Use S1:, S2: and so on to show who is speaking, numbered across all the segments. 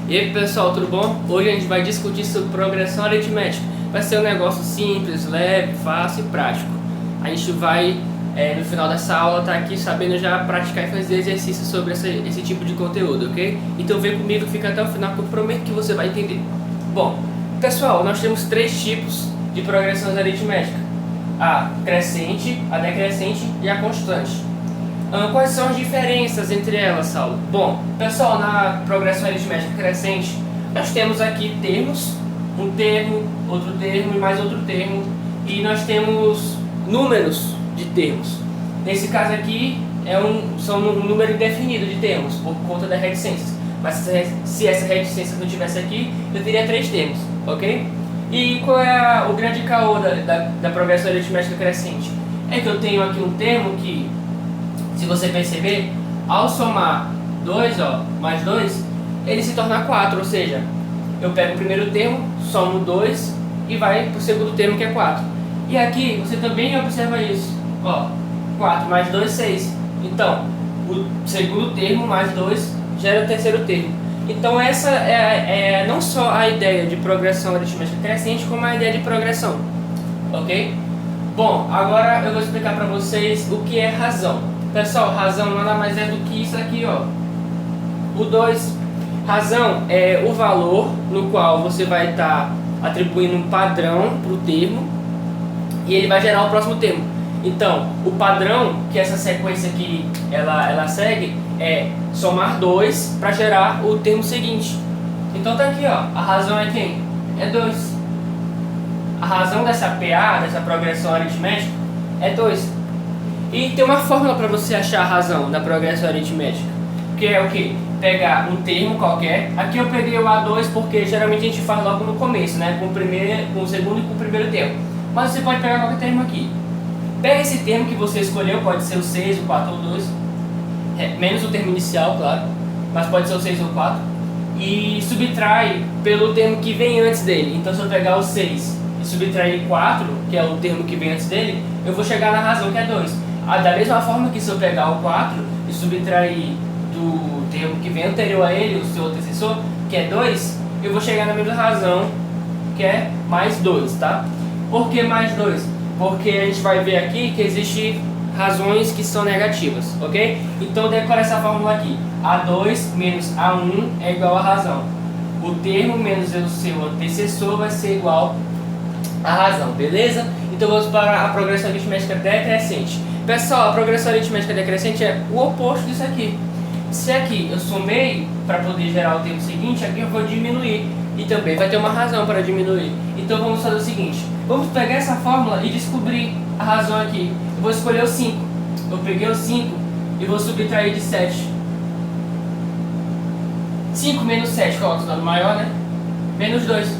S1: E aí pessoal, tudo bom? Hoje a gente vai discutir sobre progressão aritmética. Vai ser um negócio simples, leve, fácil e prático. A gente vai, no final dessa aula, estar aqui sabendo já praticar e fazer exercícios sobre esse tipo de conteúdo, ok? Então vem comigo, fica até o final que eu prometo que você vai entender. Bom, pessoal, nós temos três tipos de progressões aritméticas: a crescente, a decrescente e a constante. Quais são as diferenças entre elas, Saulo? Bom, pessoal, na progressão aritmética crescente, nós temos aqui termos, um termo, outro termo e mais outro termo, e nós temos números de termos. Nesse caso aqui, são um número indefinido de termos, por conta das reticências. Mas se essa reticência não tivesse aqui, eu teria três termos, ok? E qual é o grande caô da progressão aritmética crescente? É que eu tenho aqui um termo que, se você perceber, ao somar 2 mais 2, ele se torna 4, ou seja, eu pego o primeiro termo, somo 2 e vai para o segundo termo, que é 4. E aqui você também observa isso, 4 mais 2, 6. Então, o segundo termo mais 2 gera o terceiro termo. Então essa é não só a ideia de progressão aritmética crescente, como a ideia de progressão, ok? Bom, agora eu vou explicar para vocês o que é razão. Pessoal, razão nada mais é do que isso aqui, o 2. Razão é o valor no qual você vai estar atribuindo um padrão para o termo e ele vai gerar o próximo termo. Então, o padrão que essa sequência aqui ela segue é somar 2 para gerar o termo seguinte. Então tá aqui, a razão é quem? É 2. A razão dessa PA, dessa progressão aritmética, é 2. E tem uma fórmula para você achar a razão da progressão aritmética, que é o que? Pegar um termo qualquer. Aqui eu peguei o A2 porque geralmente a gente faz logo no começo, né? Com o segundo e com o primeiro termo. Mas você pode pegar qualquer termo aqui. Pega esse termo que você escolheu, pode ser o 6, o 4 ou o 2, menos o termo inicial, claro, mas pode ser o 6 ou o 4, e subtrai pelo termo que vem antes dele. Então se eu pegar o 6 e subtrair 4, que é o termo que vem antes dele, eu vou chegar na razão, que é 2. Da mesma forma que se eu pegar o 4 e subtrair do termo que vem anterior a ele, o seu antecessor, que é 2, eu vou chegar na mesma razão, que é mais 2, tá? Por que mais 2? Porque a gente vai ver aqui que existem razões que são negativas, ok? Então decora essa fórmula aqui: A2 menos A1 é igual a razão. O termo menos o seu antecessor vai ser igual a razão, beleza? Então vamos para a progressão aritmética decrescente. Pessoal, a progressão aritmética decrescente é o oposto disso aqui. Se aqui eu somei para poder gerar o termo seguinte, aqui eu vou diminuir. E também vai ter uma razão para diminuir. Então vamos fazer o seguinte: vamos pegar essa fórmula e descobrir a razão aqui. Eu vou escolher o 5. Eu peguei o 5 e vou subtrair de 7. 5 menos 7, qual é o dado maior, né? Menos 2.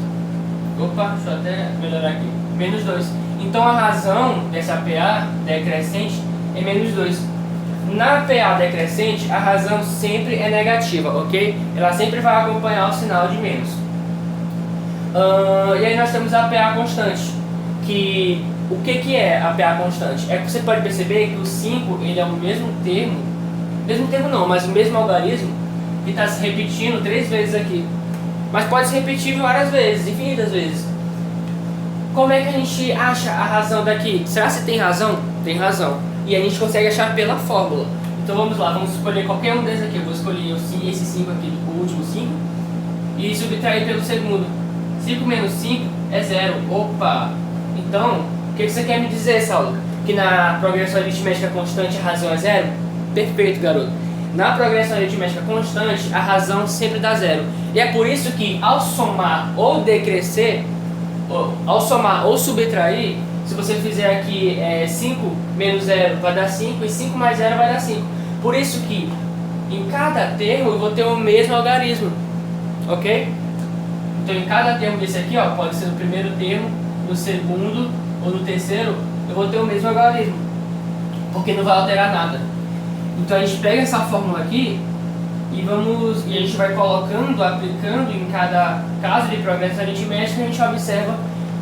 S1: Opa, deixa eu até melhorar aqui. Menos 2. Então a razão dessa PA decrescente é menos 2. Na PA decrescente, a razão sempre é negativa, ok? Ela sempre vai acompanhar o sinal de menos. E aí nós temos a PA constante. O que é a PA constante? É que você pode perceber que o 5 ele é o mesmo termo não, mas o mesmo algarismo que está se repetindo 3 vezes aqui. Mas pode se repetir várias vezes, infinitas vezes. Como é que a gente acha a razão daqui? Será que tem razão? Tem razão. E a gente consegue achar pela fórmula. Então vamos lá, vamos escolher qualquer um desses aqui. Eu vou escolher esse 5 aqui, o último 5, e subtrair pelo segundo. 5 menos 5 é 0. Opa! Então, o que você quer me dizer, Saulo? Que na progressão aritmética constante a razão é 0? Perfeito, garoto. Na progressão aritmética constante, a razão sempre dá 0. E é por isso que ao somar ou decrescer, ao somar ou subtrair, se você fizer aqui 5 menos 0 vai dar 5 e 5 mais 0 vai dar 5. Por isso que em cada termo eu vou ter o mesmo algarismo, ok? Então em cada termo desse aqui, pode ser no primeiro termo, no segundo ou no terceiro, eu vou ter o mesmo algarismo, porque não vai alterar nada. Então a gente pega essa fórmula aqui e a gente vai colocando, aplicando em cada caso de progressão aritmética, e a gente observa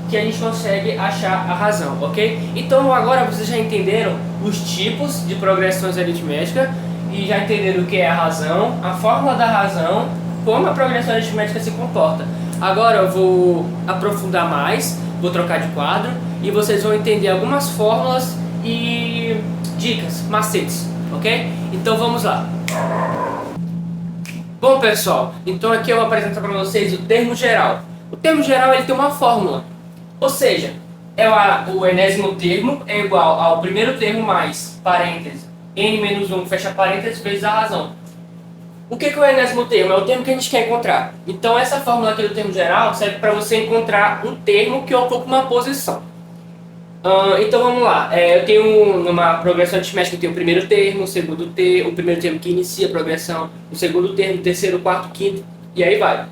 S1: que a gente consegue achar a razão, ok? Então agora vocês já entenderam os tipos de progressões aritméticas e já entenderam o que é a razão, a fórmula da razão como a progressão aritmética se comporta. Agora eu vou aprofundar mais, vou trocar de quadro e vocês vão entender algumas fórmulas e dicas, macetes, ok? Então vamos lá. Bom pessoal, então aqui eu vou apresentar para vocês o termo geral. O termo geral ele tem uma fórmula, ou seja, o enésimo termo é igual ao primeiro termo mais parêntese n menos 1 fecha parênteses vezes a razão. O que é o enésimo termo? É o termo que a gente quer encontrar. Então essa fórmula aqui do termo geral serve para você encontrar um termo que ocupa uma posição. Então vamos lá, eu tenho numa progressão aritmética, eu tenho o primeiro termo, o segundo termo, o primeiro termo que inicia a progressão, o segundo termo, o terceiro, o quarto, o quinto, e aí vai.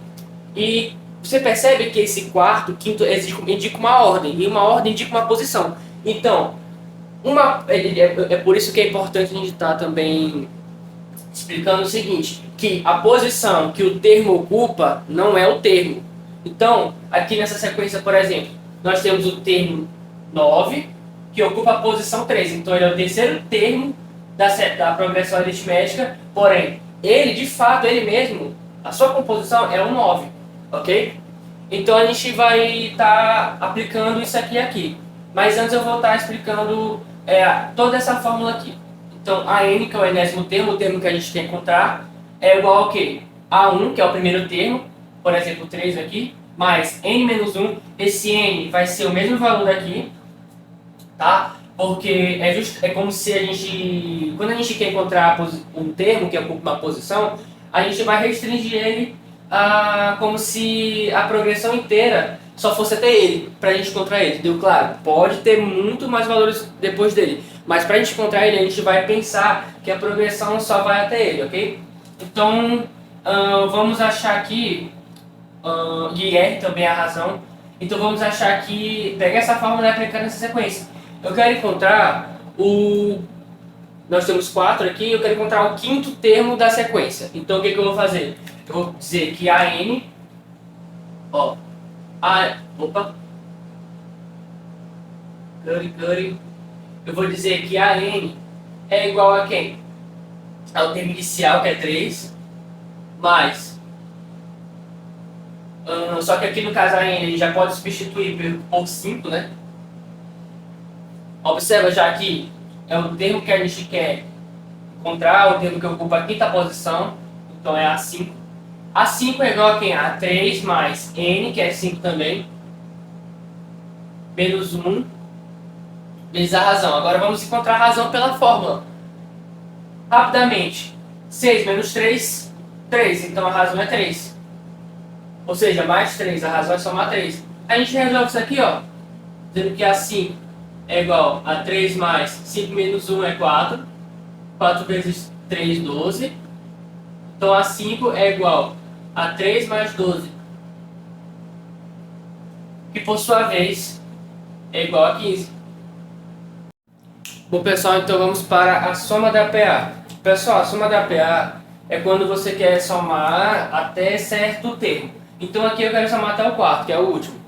S1: E você percebe que esse quarto, quinto, indica uma ordem, e uma ordem indica uma posição. Então, é por isso que é importante a gente estar também explicando o seguinte, que a posição que o termo ocupa não é o termo. Então, aqui nessa sequência, por exemplo, nós temos o termo 9, que ocupa a posição 3. Então, ele é o terceiro termo da progressão aritmética, porém, ele, de fato, ele mesmo, a sua composição é o 9, ok? Então, a gente vai estar aplicando isso aqui. Mas antes eu vou estar explicando toda essa fórmula aqui. Então, a n, que é o enésimo termo, o termo que a gente quer encontrar, é igual ao quê? A1, que é o primeiro termo, por exemplo, 3 aqui, mais n menos 1. Esse n vai ser o mesmo valor daqui, tá? Porque é como se quando a gente quer encontrar um termo que ocupa uma posição, a gente vai restringir ele como se a progressão inteira só fosse até ele, pra gente encontrar ele, entendeu? Claro, pode ter muito mais valores depois dele, mas pra gente encontrar ele, a gente vai pensar que a progressão só vai até ele, ok? Então, vamos achar aqui, e R também é a razão, então vamos achar que, pegar essa fórmula e aplicar nessa sequência. Eu quero encontrar nós temos 4 aqui, eu quero encontrar o quinto termo da sequência. Então o que eu vou fazer? Eu vou dizer que a n, eu vou dizer que a n é igual a quem? Ao termo inicial, que é 3, mais, só que aqui no caso a n ele já pode substituir por 5, né? Observa já aqui, é o termo que a gente quer encontrar, o termo que ocupa a quinta posição, então é A5. A5 é igual a quem? A3 mais n, que é 5 também, menos 1, vezes a razão. Agora vamos encontrar a razão pela fórmula. Rapidamente, 6 menos 3, 3, então a razão é 3. Ou seja, mais 3, a razão é somar 3. A gente resolve isso aqui, dizendo que A5 é igual a 3 mais 5 menos 1 é 4. 4 vezes 3, 12. Então a 5 é igual a 3 mais 12. Que por sua vez é igual a 15. Bom pessoal, então vamos para a soma da PA. Pessoal, a soma da PA é quando você quer somar até certo termo. Então aqui eu quero somar até o quarto, que é o último.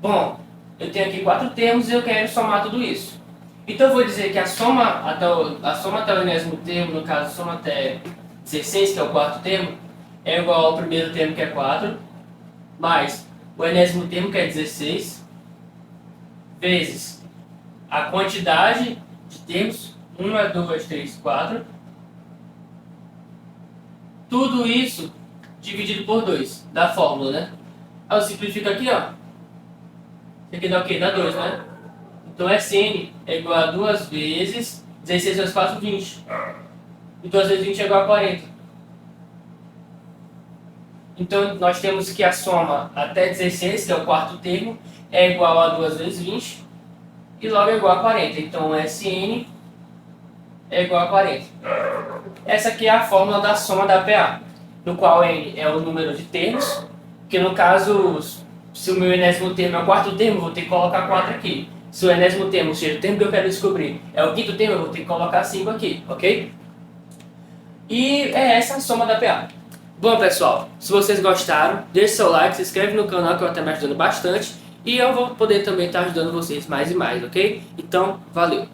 S1: Bom, eu tenho aqui 4 termos e eu quero somar tudo isso. Então eu vou dizer que a soma até o enésimo termo, no caso a soma até 16, que é o quarto termo, é igual ao primeiro termo, que é 4, mais o enésimo termo, que é 16, vezes a quantidade de termos, 1, 2, 3, 4, tudo isso dividido por 2, da fórmula, né? Aí eu simplifico aqui, Isso aqui dá o quê? Dá 2, né? Então Sn é igual a 2 vezes 16 vezes 4, 20. E 2 vezes 20 é igual a 40. Então nós temos que a soma até 16, que é o quarto termo, é igual a 2 vezes 20 e logo é igual a 40. Então Sn é igual a 40. Essa aqui é a fórmula da soma da PA, no qual n é o número de termos, que no caso, se o meu enésimo termo é o quarto termo, eu vou ter que colocar 4 aqui. Se o enésimo termo, ou seja, o termo que eu quero descobrir, é o quinto termo, eu vou ter que colocar 5 aqui, ok? E é essa a soma da PA. Bom pessoal, se vocês gostaram, deixe seu like, se inscreve no canal que vai estar me ajudando bastante. E eu vou poder também estar ajudando vocês mais e mais, ok? Então, valeu!